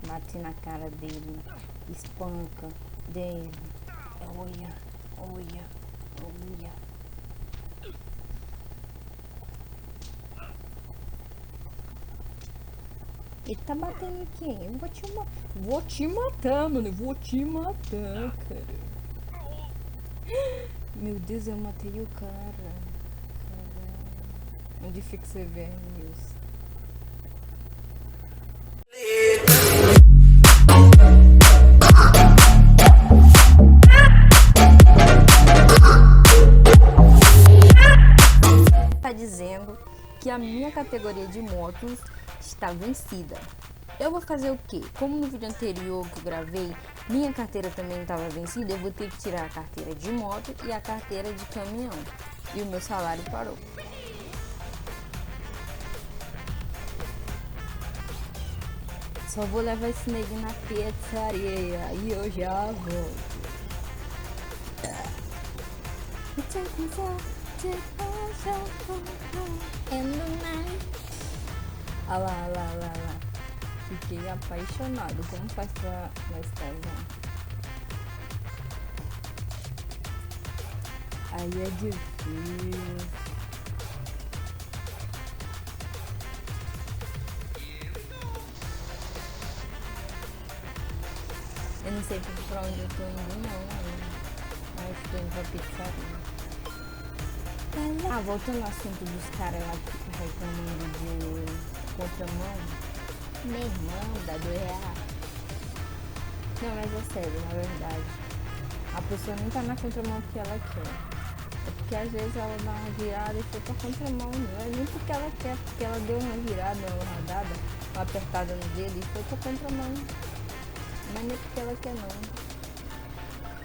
Bate na cara dele. Espanca dele. Olha, olha, olha. Ele tá batendo em quem? Eu vou te matar, mano. Eu vou te matar, cara. Meu Deus, eu matei o cara. Caramba. Onde fica você vê isso? Tá dizendo que a minha categoria de motos está vencida. Eu vou fazer o quê? Como no vídeo anterior que eu gravei, minha carteira também estava vencida, eu vou ter que tirar a carteira de moto e a carteira de caminhão. E o meu salário parou. Só vou levar esse neguinho na pizzaria e eu já volto. Olha lá, olha lá, olha lá. Fiquei apaixonado. Como faz pra nós casar? Aí é difícil. Eu não sei pra onde eu tô indo não ainda. Mas tô indo pra pizzaria. Ah, voltando ao assunto dos caras lá que ficam reclamando de contramão. Meu irmão, dá R$2. Não, mas é sério, na verdade. A pessoa não tá na contramão porque ela quer. É porque às vezes ela dá uma virada e foi pra contramão. Não é nem porque ela quer, porque ela deu uma virada, uma rodada, uma apertada no dedo e foi pra contramão. Mas não é porque ela quer não.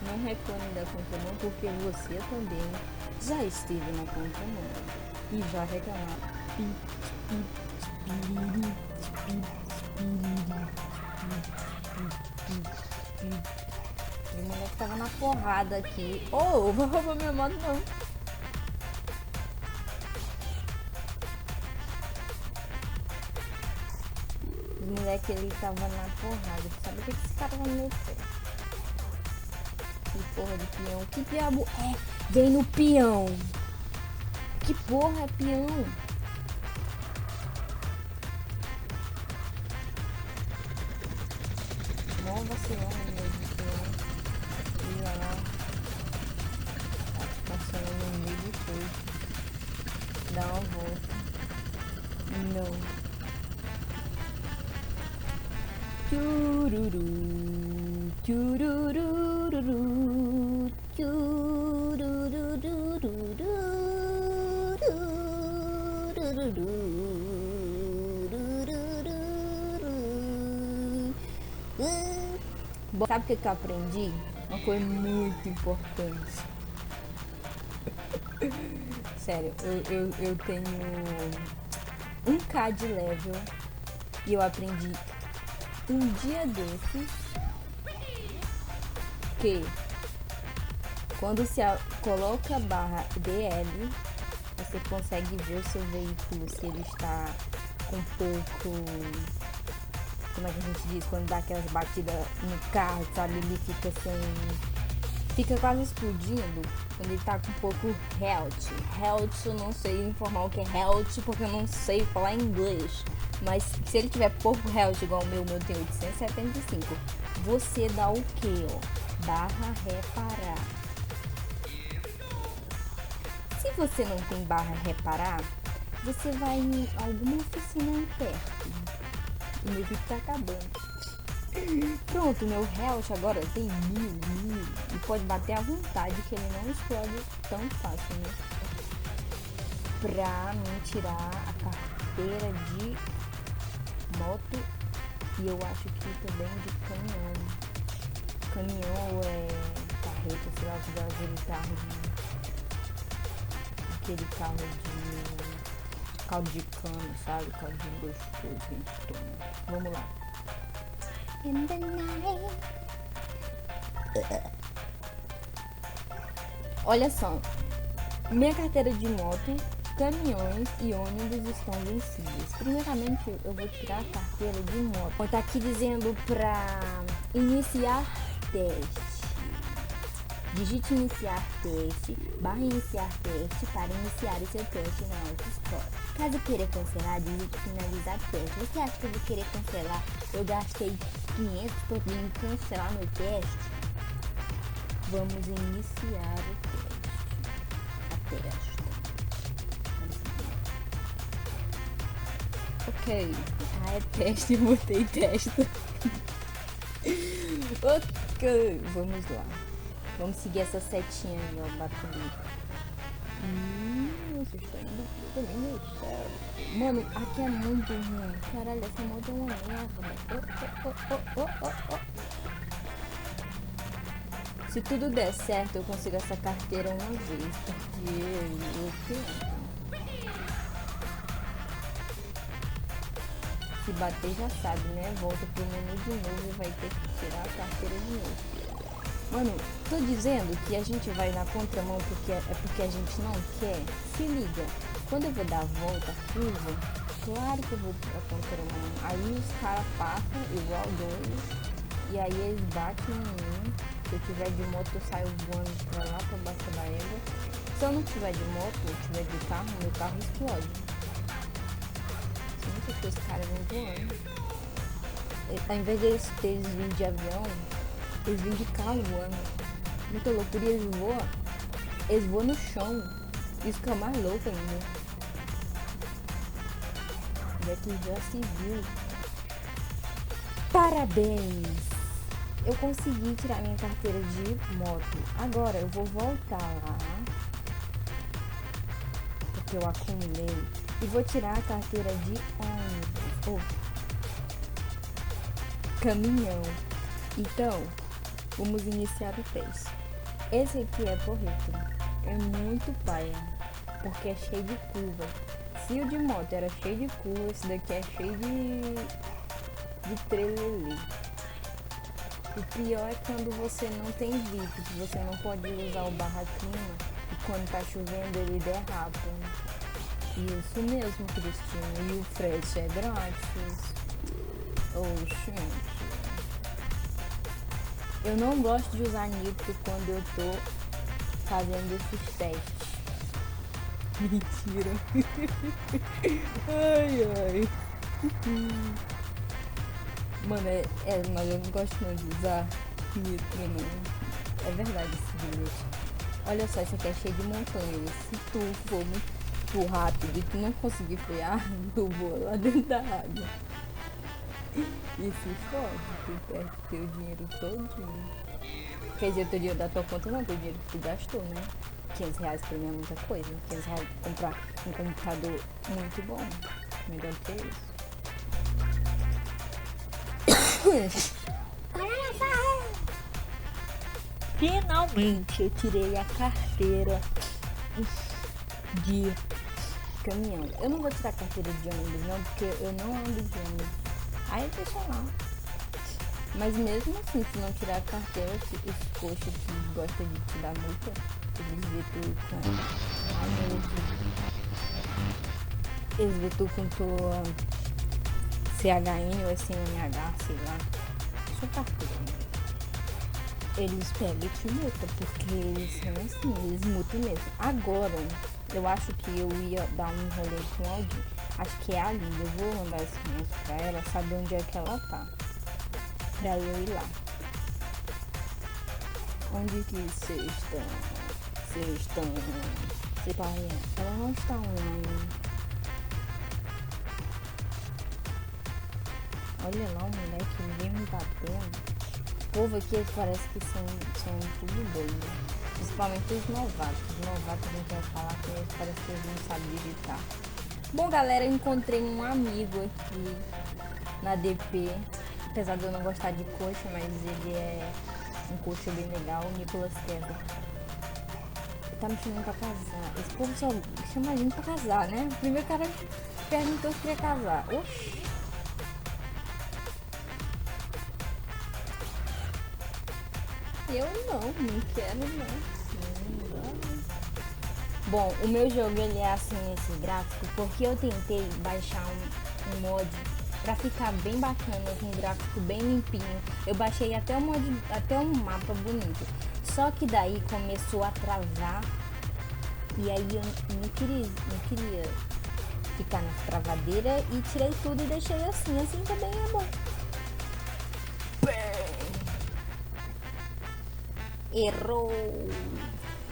Não reclame da contramão porque você também já esteve na contramão e já reclamou. O moleque tava na porrada aqui. Oh, vou roubar minha moto não. O moleque ele tava na porrada. Sabe o que esse cara vai no meu pé? Que porra de peão. Que diabo é? Vem no peão. Que porra é peão? Mó vacilão mesmo, peão. Ia lá. Tá passando no meio de tudo. Dá uma volta. Não. Chururu. Chururururu. Sabe o que eu aprendi? Uma coisa muito importante. Sério, eu tenho 1K de level e eu aprendi um dia desses que quando se coloca a barra DL, você consegue ver o seu veículo se ele está com pouco, como é que a gente diz, quando dá aquelas batidas no carro, sabe, ele fica fica quase explodindo, quando ele tá com pouco health, eu não sei informar o que é health porque eu não sei falar inglês, mas se ele tiver pouco health igual o meu tem 875, você dá o que, ó? Barra reparar. Se você não tem barra reparar, você vai em alguma oficina aí perto. O meu vídeo tá acabando. Pronto, meu health agora tem 1000. E pode bater à vontade que ele não explode tão fácil, né? Pra me tirar a carteira de moto e eu acho que também de caminhão. Caminhão é carreta, sei lá, aquele carro aquele caldo de cana, sabe? Caldinho gostoso que a gente toma. Vamos lá. In the night. Olha só, minha carteira de moto caminhões e ônibus estão vencidos. Primeiramente, eu vou tirar a carteira de moto. Tá aqui dizendo para iniciar teste. Digite iniciar teste, /iniciar teste para iniciar o seu teste na autoescola. Caso queira cancelar, digite finalizar teste. Você acha que eu vou querer cancelar? Eu gastei 500 por vir cancelar meu teste? Vamos iniciar o teste. A teste. Ok. Ah, é teste, botei teste. Ok, vamos lá. Vamos seguir essa setinha aí, ó, batendo. Vocês estão indo também, meu céu. Mano, aqui é muito ruim. Caralho, essa moto é uma merda. Se tudo der certo, eu consigo essa carteira uma vez. Porque eu quero. Se bater já sabe, né? Volta pro menu de novo e vai ter que tirar a carteira de novo. Mano, tô dizendo que a gente vai na contramão porque a gente não quer. Se liga, quando eu vou dar a volta, a curva, claro que eu vou pra contramão. Aí os caras passam igual doido. E aí eles batem em mim. Se eu tiver de moto, eu saio voando pra lá, pra baixo da égua. Se eu não tiver de moto, ou tiver de carro, meu carro explode. Porque os caras vão voando. Ao invés deles virem de avião, eles vêm de carro voando. Muita loucura, eles voam no chão. Isso que é mais louco ainda. Já que já se viu. Parabéns! Eu consegui tirar minha carteira de moto. Agora eu vou voltar lá. Porque eu acumulei. E vou tirar a carteira de ônibus ou caminhão. Então, vamos iniciar o teste. Esse aqui é correto. É muito paia, porque é cheio de curva. Se o de moto era cheio de curva, esse daqui é cheio de trelelê. O pior é quando você não tem VIP, que você não pode usar o barra-clima e quando tá chovendo ele derrapa. Isso mesmo, Cristina. E o frete é grátis. Gente. Eu não gosto de usar nitro quando eu tô fazendo esses testes. Mentira. Ai. Mano, mas eu não gosto muito de usar nitro, não. É verdade esse bilhete. Olha só, esse aqui é cheio de montanhas. Se tu for muito rápido e tu não conseguir frear, tu voa lá dentro da água. E se fode, tu perde teu dinheiro todinho. Quer dizer, teu dinheiro da tua conta não, teu dinheiro que tu gastou, né? R$500 pra mim é muita coisa. R$500 pra comprar um computador muito bom. Melhor que isso. Finalmente eu tirei a carteira de caminhão. Eu não vou tirar a carteira de ônibus não, porque eu não ando de ônibus. Aí deixa lá. Mas mesmo assim, se não tirar a carteira, os coxos que gostam de te dar multa, eles vê tu com... Ai meu Deus. Eles vê tu com tua CHN ou SNH, sei lá. Sua carteira. Eles pegam e te multam, porque eles são assim, eles multam mesmo. Agora, eu acho que eu ia dar um rolê com alguém. Acho que é a Linda. Eu vou mandar esse mês pra ela, saber onde é que ela tá. Pra eu ir lá. Onde que vocês estão? Vocês estão... Ela não está online. Olha lá o moleque, ninguém me batendo. O povo aqui parece que são tudo doido. Principalmente os novatos. Os novatos não querem falar com eles, parece que eles não sabem digitar. Bom, galera, eu encontrei um amigo aqui na DP. Apesar de eu não gostar de coxa, mas ele é um coxa bem legal, o Nicolas Kevin. Ele tá me chamando pra casar. Esse povo só chama a gente pra casar, né? O primeiro cara perguntou se queria casar. Oxi. Eu não quero não. Bom, o meu jogo ele é assim nesse gráfico porque eu tentei baixar um mod pra ficar bem bacana, com um gráfico bem limpinho. Eu baixei até um mapa bonito. Só que daí começou a travar e aí eu não queria ficar na travadeira e tirei tudo e deixei assim. Assim também é bom. Errou!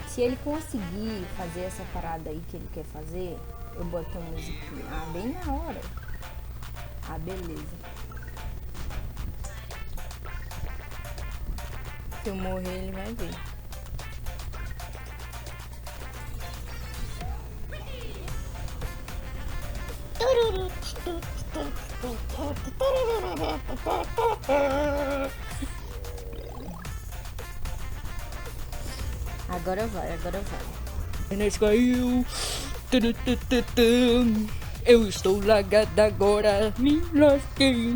Se ele conseguir fazer essa parada aí que ele quer fazer, eu boto a musiquinha. Ah, bem na hora. Ah, beleza. Se eu morrer, ele vai ver. Agora vai, agora vai. Enes caiu. Eu estou lagada agora. Me lasquei.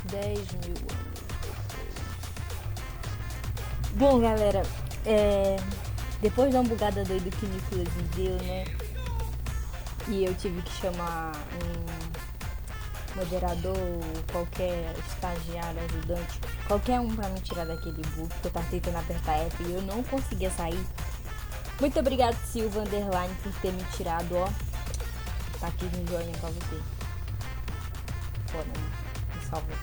$10.000. Bom, galera, depois da bugada doida que o Nicolas me deu, né? E eu tive que chamar um moderador, qualquer estagiário, ajudante, qualquer um pra me tirar daquele bug, que eu tava tentando apertar F e eu não conseguia sair. Muito obrigado, Silva Underline, por ter me tirado, ó. Tá aqui no joinha pra você. Foda, né? Me salva.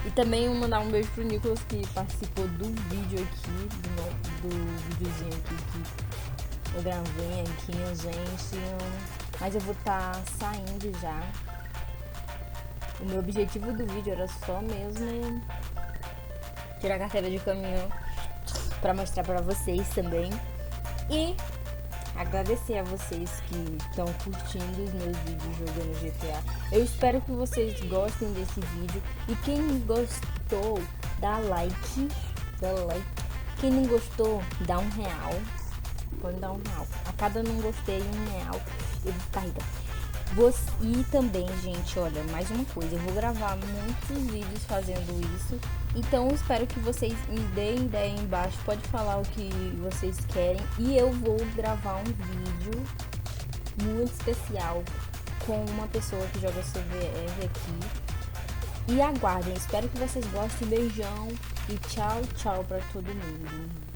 E também mandar um beijo pro Nicolas, que participou do vídeo aqui, do videozinho aqui que eu gravei aqui, gente. Mas eu vou estar saindo já. O meu objetivo do vídeo era só mesmo tirar a carteira de caminhão pra mostrar pra vocês também. E agradecer a vocês que estão curtindo os meus vídeos jogando GTA. Eu espero que vocês gostem desse vídeo. E quem gostou, dá like. Quem não gostou, dá R$1. Pode dar R$1. A cada não gostei, R$1. Eu vou ficar rica. E também, gente, olha, mais uma coisa. Eu vou gravar muitos vídeos fazendo isso. Então, espero que vocês me deem ideia aí embaixo. Pode falar o que vocês querem. E eu vou gravar um vídeo muito especial com uma pessoa que joga CVR aqui. E aguardem. Espero que vocês gostem. Beijão. E tchau, tchau pra todo mundo.